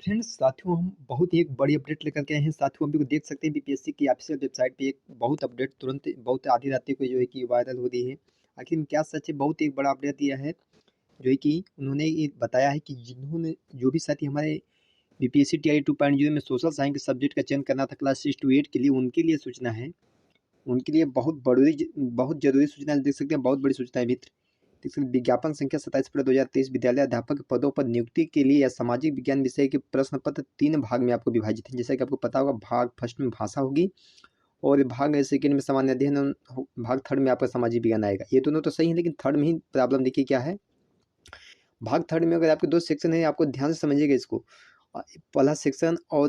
Friends साथियों, हम बहुत ही एक बड़ी अपडेट लेकर के आए हैं। साथियों, हम भी देख सकते हैं बीपीएससी की ऑफिशियल वेबसाइट पे एक बहुत अपडेट तुरंत बहुत आधी रात को जो है कि वायरल हो रही है। आखिर में क्या सच है? बहुत ही एक बड़ा अपडेट दिया है जो है कि उन्होंने ये बताया है कि जिन्होंने जो भी साथी हमारे बीपीएससी टीआई 2.0 में सोशल साइंस के सब्जेक्ट का चयन करना था क्लास 6 to 8 के लिए, उनके लिए सूचना है। उनके लिए बहुत जरूरी सूचना देख सकते हैं। बहुत बड़ी सूचना है मित्र। विज्ञापन संख्या 27/2023 विद्यालय अध्यापक के पदों पर नियुक्ति के लिए या सामाजिक विज्ञान विषय के प्रश्न पत्र 3 भाग में आपको विभाजित है। जैसा कि आपको पता होगा, भाग फर्स्ट में भाषा होगी और भाग सेकंड में सामान्य अध्ययन, भाग थर्ड में आपका सामाजिक विज्ञान आएगा। ये दोनों तो सही है, लेकिन थर्ड में ही प्रॉब्लम देखिए क्या है। भाग थर्ड में अगर आपके 2 सेक्शन है, आपको ध्यान से समझिएगा इसको। पहला सेक्शन और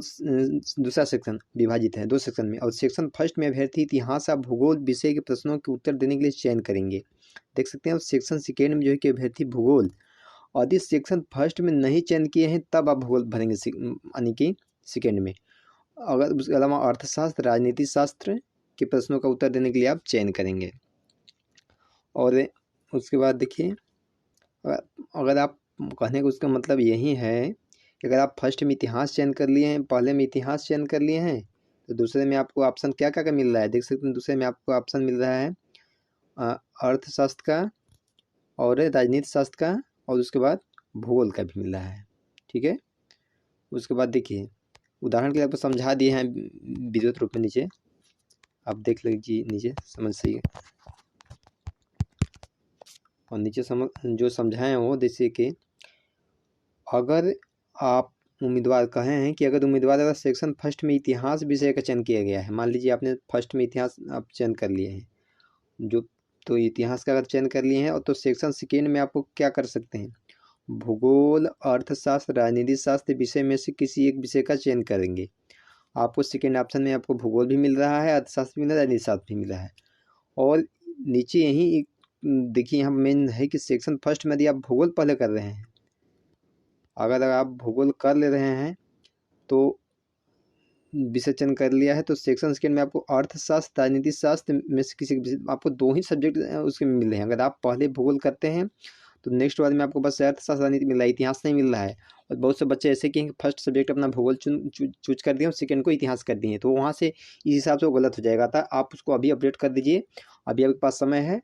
दूसरा सेक्शन विभाजित है 2 सेक्शन में, और सेक्शन फर्स्ट में अभ्यर्थी इतिहास या भूगोल विषय के प्रश्नों के उत्तर देने के लिए चयन करेंगे। देख सकते हैं। और सेक्शन सेकेंड में जो है कि अभ्यर्थी भूगोल, और यदि सेक्शन फर्स्ट में नहीं चयन किए हैं तब आप भूगोल भरेंगे यानी कि सेकेंड में। अगर उसके अलावा अर्थशास्त्र, राजनीति शास्त्र के प्रश्नों का उत्तर देने के लिए आप चयन करेंगे। और उसके बाद देखिए, अगर आप कहने का उसका मतलब यही है कि अगर आप फर्स्ट में इतिहास चयन कर लिए हैं, पहले में इतिहास चयन कर लिए हैं, तो दूसरे में आपको ऑप्शन क्या क्या मिल रहा है देख सकते हैं। दूसरे में आपको ऑप्शन मिल रहा है अर्थशास्त्र का और राजनीति शास्त्र का, और उसके बाद भूगोल का भी मिल रहा है। ठीक है। उसके बाद देखिए, उदाहरण के लिए आपको समझा दिए हैं विद्युत रूप में। नीचे आप देख लीजिए, नीचे समझ सही, और नीचे समझ जो समझाए हैं वो जैसे कि अगर आप उम्मीदवार कहे हैं कि अगर उम्मीदवार अगर सेक्शन फर्स्ट में इतिहास विषय का चयन किया गया है, मान लीजिए आपने फर्स्ट में इतिहास आप चयन कर लिए हैं, जो तो इतिहास का अगर चयन कर लिए हैं, और तो सेक्शन सेकेंड में आपको क्या कर सकते हैं, भूगोल, अर्थशास्त्र, राजनीति शास्त्र विषय में से किसी एक विषय का चयन करेंगे। आपको सेकेंड ऑप्शन में आपको भूगोल भी मिल रहा है, अर्थशास्त्र भी मिल रहा है, राजनीति शास्त्र भी मिल रहा है। और नीचे यही देखिए, यहाँ मेन है कि सेक्शन फर्स्ट में यदि आप भूगोल पहले कर रहे हैं, अगर आप भूगोल कर ले रहे हैं तो विषय चयन कर लिया है, तो सेक्शन सेकेंड में आपको अर्थशास्त्र, राजनीति शास्त्र में से किसी आपको 2 ही सब्जेक्ट उसके मिल रहे हैं। अगर आप पहले भूगोल करते हैं तो नेक्स्ट वाले में आपको बस अर्थशास्त्र, राजनीति मिल रहा है, इतिहास नहीं मिल रहा है। और बहुत से बच्चे ऐसे कि फर्स्ट सब्जेक्ट अपना भूगोल चूज कर दिए और सेकेंड को इतिहास कर दिए, तो वहाँ से इस हिसाब से वो गलत हो जाएगा। था आप उसको अभी अपडेट कर दीजिए, अभी आपके पास समय है,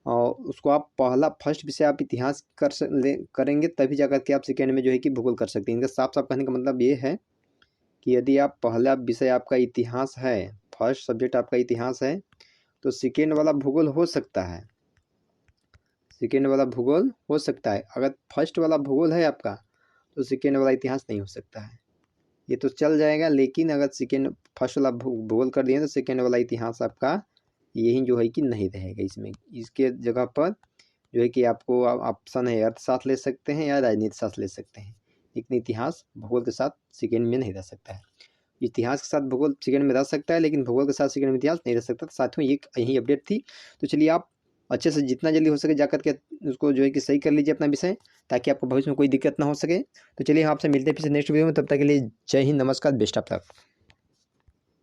और उसको आप पहला फर्स्ट विषय आप इतिहास करेंगे, तभी जाकर के आप सेकेंड में जो है कि भूगोल कर सकते हैं। इनका साफ साफ कहने का मतलब ये है कि यदि आप पहला विषय आपका इतिहास है, फर्स्ट सब्जेक्ट आपका इतिहास है, तो सेकेंड वाला भूगोल हो सकता है, सेकेंड वाला भूगोल हो सकता है। अगर फर्स्ट वाला भूगोल है आपका, तो सेकेंड वाला इतिहास नहीं हो सकता है। ये तो चल जाएगा, लेकिन अगर सेकेंड फर्स्ट वाला भूगोल कर दिए तो सेकेंड वाला इतिहास आपका यही जो है कि नहीं रहेगा। इसमें इसके जगह पर जो है कि आपको ऑप्शन है अर्थशास्त्र ले सकते हैं या राजनीति शास्त्र ले सकते हैं, लेकिन इतिहास भूगोल के साथ सेकेंड में नहीं रह सकता है। इतिहास के साथ भूगोल सेकेंड में रह सकता है, लेकिन भूगोल के साथ सेकेंड में इतिहास नहीं रह सकता। तो साथियों, ये यही अपडेट थी। तो चलिए, आप अच्छे से जितना जल्दी हो सके जाकर के उसको जो है कि सही कर लीजिए अपना विषय, ताकि आपको भविष्य में कोई दिक्कत ना हो सके। तो चलिए, आपसे मिलते हैं फिर नेक्स्ट वीडियो में। तब तक के लिए जय हिंद, नमस्कार, बेस्ट ऑफ लक।